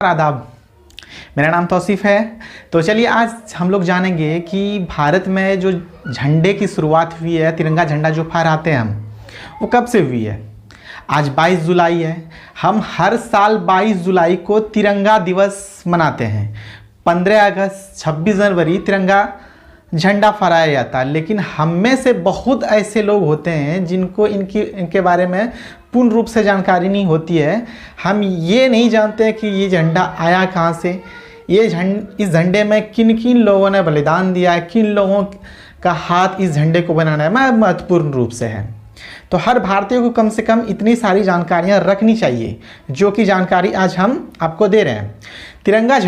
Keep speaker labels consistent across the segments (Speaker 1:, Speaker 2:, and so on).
Speaker 1: आदाब, मेरा नाम तौसीफ़ है। तो चलिए आज हम लोग जानेंगे कि भारत में जो झंडे की शुरुआत हुई है, तिरंगा झंडा जो फहराते हैं हम, वो कब से हुई है। आज 22 जुलाई है। हम हर साल 22 जुलाई को तिरंगा दिवस मनाते हैं। 15 अगस्त, 26 जनवरी तिरंगा झंडा फहराया जाता है। लेकिन हम में से बहुत ऐसे लोग होते हैं जिनको इनके बारे में पूर्ण रूप से जानकारी नहीं होती है। हम ये नहीं जानते कि ये झंडा आया कहाँ से, इस झंडे में किन किन लोगों ने बलिदान दिया है, किन लोगों का हाथ इस झंडे को बनाने में महत्वपूर्ण रूप से है। तो हर भारतीय को कम से कम इतनी सारी जानकारियाँ रखनी चाहिए, जो कि जानकारी आज हम आपको दे रहे हैं। तिरंगा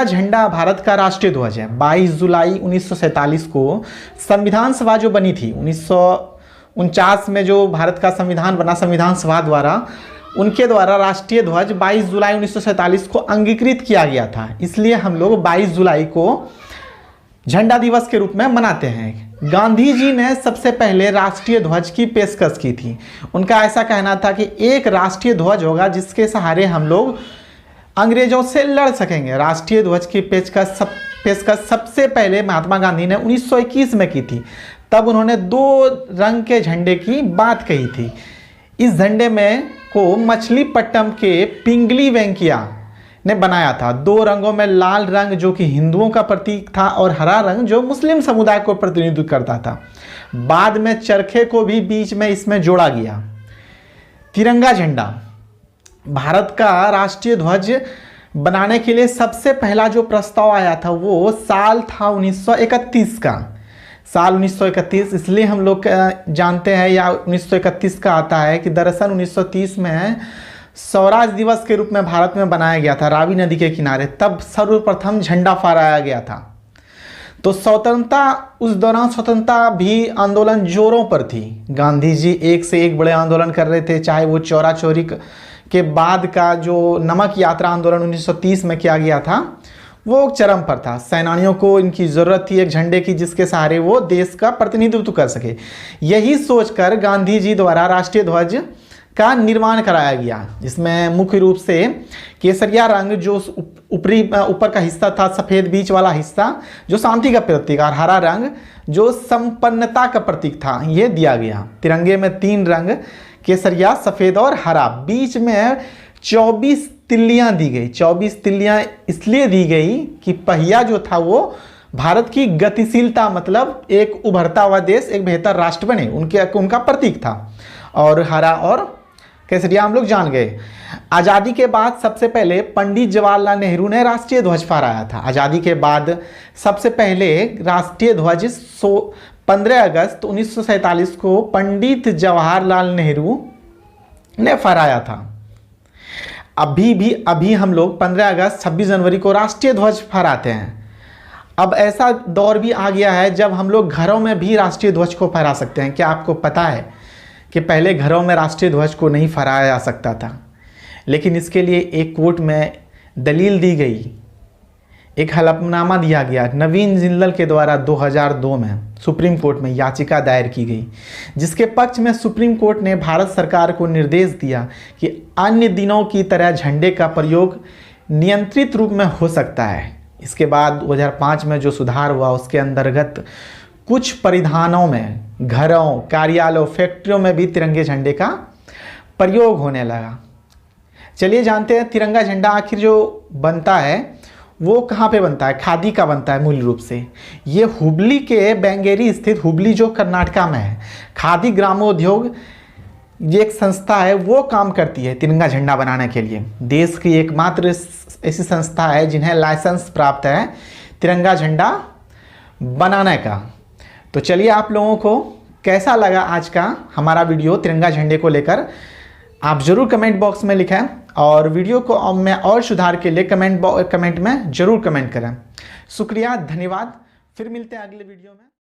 Speaker 1: झंडा भारत का राष्ट्रीय ध्वज है। 22 जुलाई 1947 को संविधान सभा जो बनी थी, 1949 में जो भारत का संविधान बना, संविधान सभा द्वारा, उनके द्वारा राष्ट्रीय ध्वज 22 जुलाई 1947 को अंगीकृत किया गया था। इसलिए हम लोग 22 जुलाई को झंडा दिवस के रूप में मनाते हैं। गांधी जी ने सबसे पहले राष्ट्रीय ध्वज की पेशकश की थी। उनका ऐसा कहना था कि एक राष्ट्रीय ध्वज होगा जिसके सहारे हम लोग अंग्रेजों से लड़ सकेंगे। राष्ट्रीय ध्वज की पेशकश सबसे पहले महात्मा गांधी ने 1921 में की थी। तब उन्होंने 2 रंग के झंडे की बात कही थी। इस झंडे में को मछलीपट्टनम के पिंगली वेंकैया ने बनाया था। 2 रंगों में लाल रंग जो कि हिंदुओं का प्रतीक था और हरा रंग जो मुस्लिम समुदाय को प्रतिनिधित्व करता था। बाद में चरखे को भी बीच में इसमें जोड़ा गया। तिरंगा झंडा भारत का राष्ट्रीय ध्वज बनाने के लिए सबसे पहला जो प्रस्ताव आया था वो साल था 1931 का। साल 1931 इसलिए हम लोग जानते हैं, या 1931 का आता है कि दरअसल 1930 में स्वराज दिवस के रूप में भारत में बनाया गया था, रावी नदी के किनारे। तब सर्वप्रथम झंडा फहराया गया था। तो उस दौरान स्वतंत्रता भी आंदोलन जोरों पर थी। गांधी जी एक से एक बड़े आंदोलन कर रहे थे, चाहे वो चौरा चौरी के बाद का जो नमक यात्रा आंदोलन 1930 में किया गया था, वो चरम पर था। सेनानियों को इनकी ज़रूरत थी एक झंडे की जिसके सहारे वो देश का प्रतिनिधित्व कर सके। यही सोचकर गांधी जी द्वारा राष्ट्रीय ध्वज का निर्माण कराया गया, जिसमें मुख्य रूप से केसरिया रंग जो ऊपर का हिस्सा था, सफ़ेद बीच वाला हिस्सा जो शांति का प्रतीक, और हरा रंग जो संपन्नता का प्रतीक था, ये दिया गया। तिरंगे में 3 रंग, केसरिया, सफ़ेद और हरा। बीच में 24 तिल्लियाँ दी गई। 24 तिल्लियाँ इसलिए दी गई कि पहिया जो था वो भारत की गतिशीलता, मतलब एक उभरता हुआ देश, एक बेहतर राष्ट्र बने, उनका प्रतीक था। और हरा और केसरिया हम लोग जान गए। आज़ादी के बाद सबसे पहले पंडित जवाहरलाल नेहरू ने राष्ट्रीय ध्वज फहराया था। आज़ादी के बाद सबसे पहले राष्ट्रीय ध्वज 15 अगस्त 1947 को पंडित जवाहरलाल नेहरू ने फहराया था। अभी हम लोग 15 अगस्त 26 जनवरी को राष्ट्रीय ध्वज फहराते हैं। अब ऐसा दौर भी आ गया है जब हम लोग घरों में भी राष्ट्रीय ध्वज को फहरा सकते हैं। क्या आपको पता है कि पहले घरों में राष्ट्रीय ध्वज को नहीं फहराया जा सकता था, लेकिन इसके लिए एक कोर्ट में दलील दी गई, एक हलफनामा दिया गया। नवीन जिंदल के द्वारा 2002 में सुप्रीम कोर्ट में याचिका दायर की गई, जिसके पक्ष में सुप्रीम कोर्ट ने भारत सरकार को निर्देश दिया कि अन्य दिनों की तरह झंडे का प्रयोग नियंत्रित रूप में हो सकता है। इसके बाद 2005 में जो सुधार हुआ उसके अंतर्गत कुछ परिधानों में, घरों, कार्यालयों, फैक्ट्रियों में भी तिरंगे झंडे का प्रयोग होने लगा। चलिए जानते हैं तिरंगा झंडा आखिर जो बनता है वो कहाँ पे बनता है। खादी का बनता है मूल रूप से। ये हुबली के बेंगेरी स्थित, हुबली जो कर्नाटका में है, खादी ग्रामोद्योग ये एक संस्था है, वो काम करती है तिरंगा झंडा बनाने के लिए। देश की एकमात्र ऐसी संस्था है जिन्हें लाइसेंस प्राप्त है तिरंगा झंडा बनाने का। तो चलिए आप लोगों को कैसा लगा आज का हमारा वीडियो तिरंगा झंडे को लेकर, आप ज़रूर कमेंट बॉक्स में लिखें, और वीडियो को मैं और सुधार के लिए कमेंट में ज़रूर कमेंट करें। शुक्रिया, धन्यवाद। फिर मिलते हैं अगले वीडियो में।